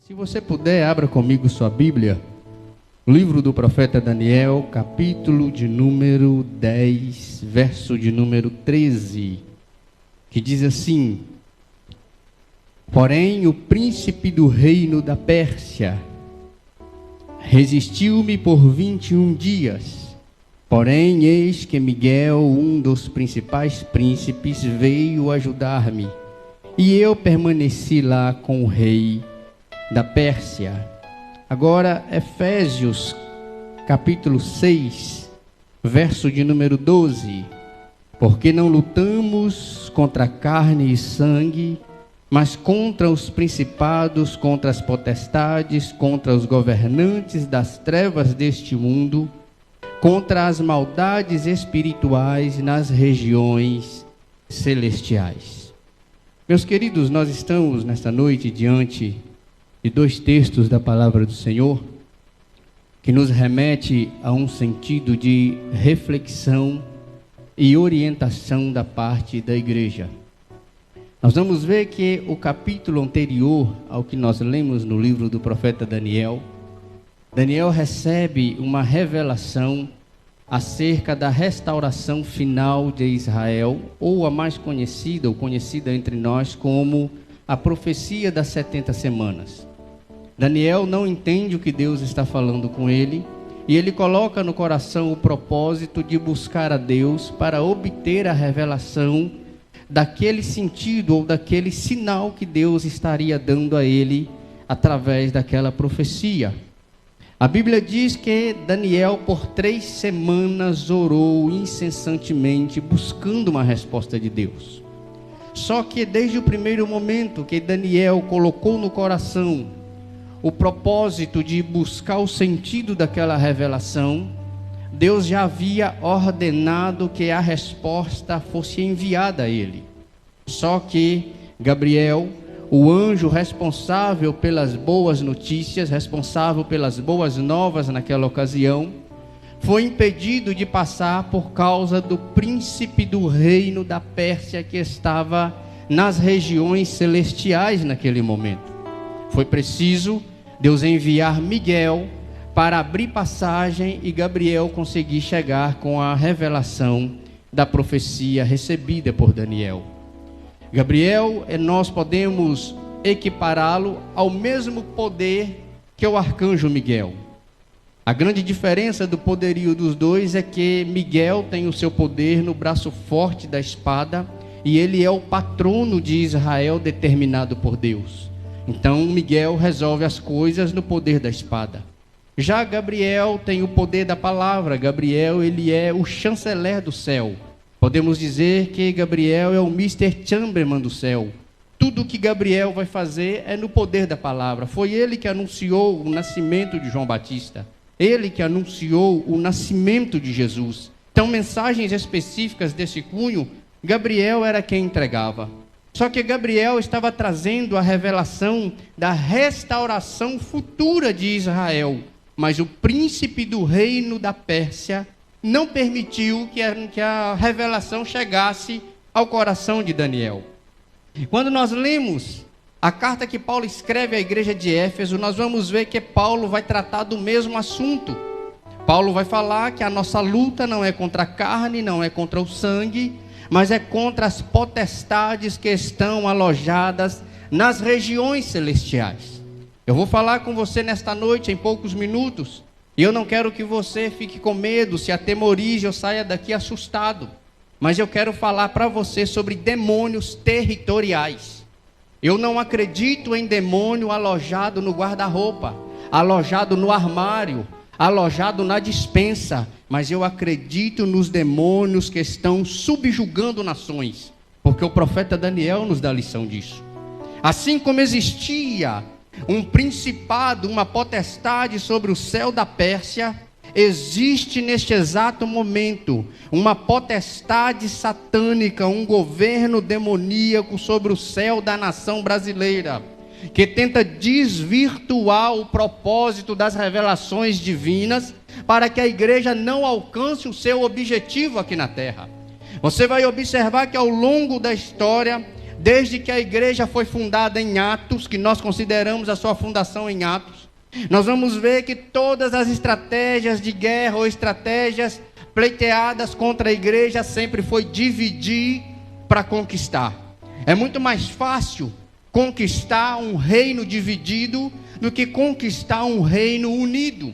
Se você puder, abra comigo sua Bíblia, o livro do profeta Daniel, capítulo de número 10, verso de número 13, que diz assim: Porém, o príncipe do reino da Pérsia resistiu-me por 21 dias. Porém, eis que Miguel, um dos principais príncipes, veio ajudar-me, e eu permaneci lá com o rei da Pérsia. Agora, Efésios, capítulo 6, verso de número 12. Porque não lutamos contra carne e sangue, mas contra os principados, contra as potestades, contra os governantes das trevas deste mundo, contra as maldades espirituais nas regiões celestiais. Meus queridos, nós estamos nesta noite diante de dois textos da palavra do Senhor que nos remete a um sentido de reflexão e orientação da parte da igreja. Nós vamos ver que o capítulo anterior ao que nós lemos no livro do profeta Daniel, Daniel recebe uma revelação acerca da restauração final de Israel, ou a mais conhecida, ou conhecida entre nós como a profecia das 70 semanas. Daniel não entende o que Deus está falando com ele, e ele coloca no coração o propósito de buscar a Deus para obter a revelação daquele sentido ou daquele sinal que Deus estaria dando a ele através daquela profecia. A Bíblia diz que Daniel por 3 semanas orou incessantemente buscando uma resposta de Deus. Só que desde o primeiro momento que Daniel colocou no coração o propósito de buscar o sentido daquela revelação, Deus já havia ordenado que a resposta fosse enviada a ele. Só que Gabriel, o anjo responsável pelas boas notícias, responsável pelas boas novas naquela ocasião, foi impedido de passar por causa do príncipe do reino da Pérsia que estava nas regiões celestiais naquele momento. Foi preciso Deus enviar Miguel para abrir passagem e Gabriel conseguir chegar com a revelação da profecia recebida por Daniel. Gabriel, nós podemos equipará-lo ao mesmo poder que o arcanjo Miguel. A grande diferença do poderio dos dois é que Miguel tem o seu poder no braço forte da espada e ele é o patrono de Israel determinado por Deus. Então Miguel resolve as coisas no poder da espada. Já Gabriel tem o poder da palavra. Gabriel, ele é o chanceler do céu. Podemos dizer que Gabriel é o Mr. Chamberlain do céu. Tudo que Gabriel vai fazer é no poder da palavra. Foi ele que anunciou o nascimento de João Batista. Ele que anunciou o nascimento de Jesus. Então, mensagens específicas desse cunho, Gabriel era quem entregava. Só que Gabriel estava trazendo a revelação da restauração futura de Israel. Mas o príncipe do reino da Pérsia não permitiu que a revelação chegasse ao coração de Daniel. Quando nós lemos a carta que Paulo escreve à igreja de Éfeso, nós vamos ver que Paulo vai tratar do mesmo assunto. Paulo vai falar que a nossa luta não é contra a carne, não é contra o sangue, mas é contra as potestades que estão alojadas nas regiões celestiais. Eu vou falar com você nesta noite, em poucos minutos, e eu não quero que você fique com medo, se atemorize ou saia daqui assustado. Mas eu quero falar para você sobre demônios territoriais. Eu não acredito em demônio alojado no guarda-roupa, alojado no armário, alojado na despensa, mas eu acredito nos demônios que estão subjugando nações, porque o profeta Daniel nos dá lição disso. Assim como existia um principado, uma potestade sobre o céu da Pérsia, existe neste exato momento uma potestade satânica, um governo demoníaco sobre o céu da nação brasileira, que tenta desvirtuar o propósito das revelações divinas para que a igreja não alcance o seu objetivo aqui na terra. Você vai observar que ao longo da história desde que a igreja foi fundada em Atos, que nós consideramos a sua fundação em Atos, nós vamos ver que todas as estratégias de guerra ou estratégias pleiteadas contra a igreja sempre foi dividir para conquistar. É muito mais fácil conquistar um reino dividido do que conquistar um reino unido.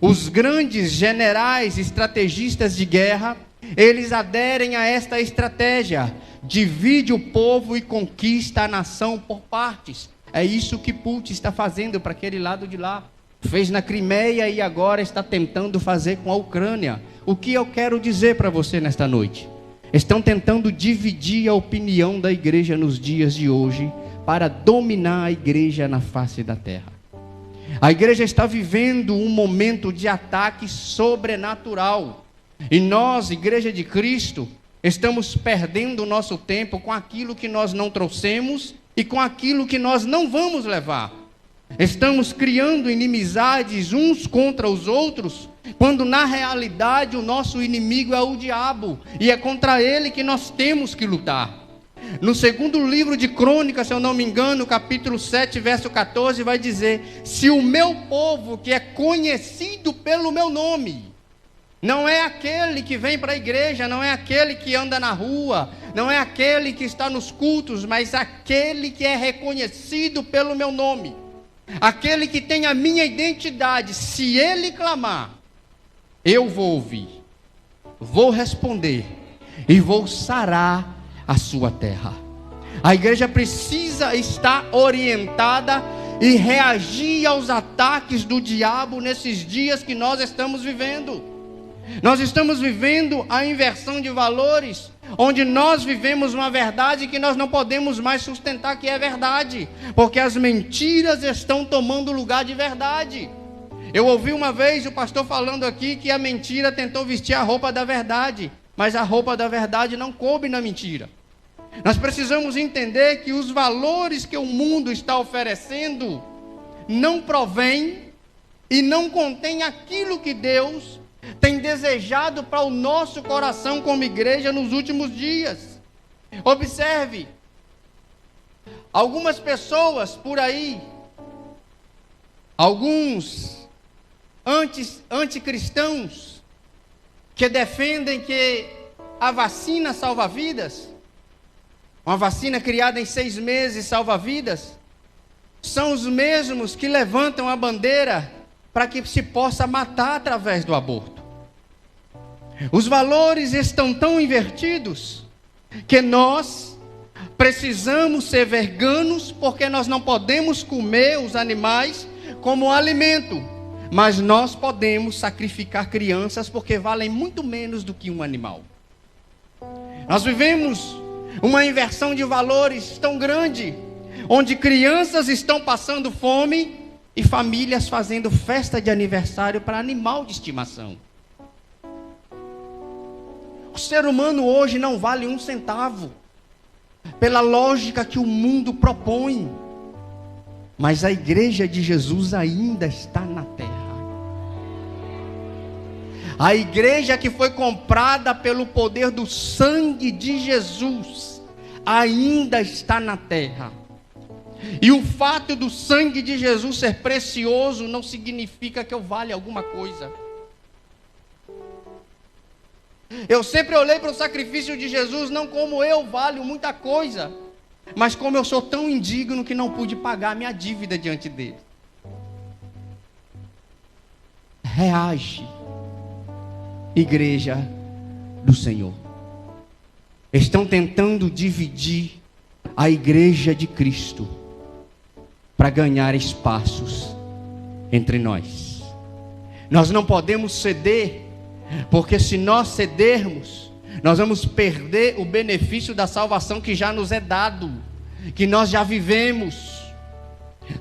Os grandes generais estrategistas de guerra, eles aderem a esta estratégia: divide o povo e conquista a nação por partes. É isso que Putin está fazendo para aquele lado de lá. Fez na Crimeia e agora está tentando fazer com a Ucrânia. O que eu quero dizer para você nesta noite? Estão tentando dividir a opinião da igreja nos dias de hoje para dominar a igreja na face da terra. A igreja está vivendo um momento de ataque sobrenatural. E nós, Igreja de Cristo, estamos perdendo o nosso tempo com aquilo que nós não trouxemos e com aquilo que nós não vamos levar. Estamos criando inimizades uns contra os outros, quando na realidade o nosso inimigo é o diabo, e é contra ele que nós temos que lutar. No segundo livro de Crônicas, se eu não me engano, capítulo 7, verso 14, vai dizer: se o meu povo, que é conhecido pelo meu nome, não é aquele que vem para a igreja, não é aquele que anda na rua, não é aquele que está nos cultos, mas aquele que é reconhecido pelo meu nome, aquele que tem a minha identidade, se ele clamar, eu vou ouvir, vou responder e vou sarar a sua terra. A igreja precisa estar orientada e reagir aos ataques do diabo nesses dias que nós estamos vivendo. Nós estamos vivendo a inversão de valores, onde nós vivemos uma verdade que nós não podemos mais sustentar que é verdade, porque as mentiras estão tomando lugar de verdade. Eu ouvi uma vez o pastor falando aqui que a mentira tentou vestir a roupa da verdade, mas a roupa da verdade não coube na mentira. Nós precisamos entender que os valores que o mundo está oferecendo não provém e não contém aquilo que Deus tem desejado para o nosso coração como igreja nos últimos dias. Observe, algumas pessoas por aí, alguns anticristãos, que defendem que a vacina salva vidas, uma vacina criada em 6 meses salva vidas, são os mesmos que levantam a bandeira para que se possa matar através do aborto. Os valores estão tão invertidos que nós precisamos ser veganos, porque nós não podemos comer os animais como alimento, mas nós podemos sacrificar crianças porque valem muito menos do que um animal. Nós vivemos uma inversão de valores tão grande, onde crianças estão passando fome e famílias fazendo festa de aniversário para animal de estimação. O ser humano hoje não vale 1 centavo, pela lógica que o mundo propõe, mas a igreja de Jesus ainda está na terra. A igreja que foi comprada pelo poder do sangue de Jesus ainda está na terra. E o fato do sangue de Jesus ser precioso não significa que eu valha alguma coisa. Eu sempre olhei para o sacrifício de Jesus não como eu valho muita coisa, mas como eu sou tão indigno que não pude pagar a minha dívida diante dele. Reage, igreja do Senhor. Estão tentando dividir a igreja de Cristo para ganhar espaços entre nós. Nós não podemos ceder, porque se nós cedermos, nós vamos perder o benefício da salvação que já nos é dado, que nós já vivemos.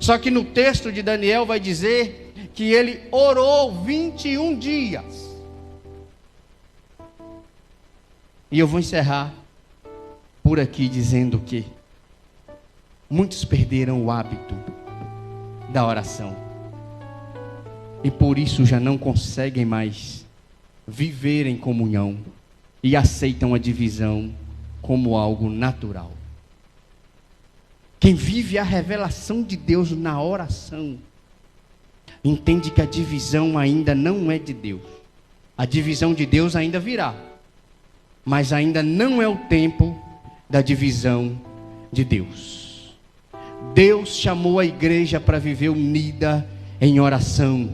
Só que no texto de Daniel vai dizer que ele orou 21 dias. E eu vou encerrar por aqui dizendo que muitos perderam o hábito da oração e por isso já não conseguem mais viver em comunhão e aceitam a divisão como algo natural. Quem vive a revelação de Deus na oração, entende que a divisão ainda não é de Deus. A divisão de Deus ainda virá, mas ainda não é o tempo da divisão de Deus. Deus chamou a igreja para viver unida em oração,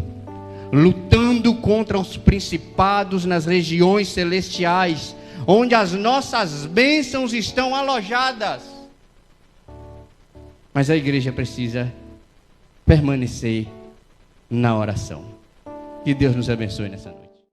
lutando contra os principados nas regiões celestiais, onde as nossas bênçãos estão alojadas. Mas a igreja precisa permanecer na oração. Que Deus nos abençoe nessa noite.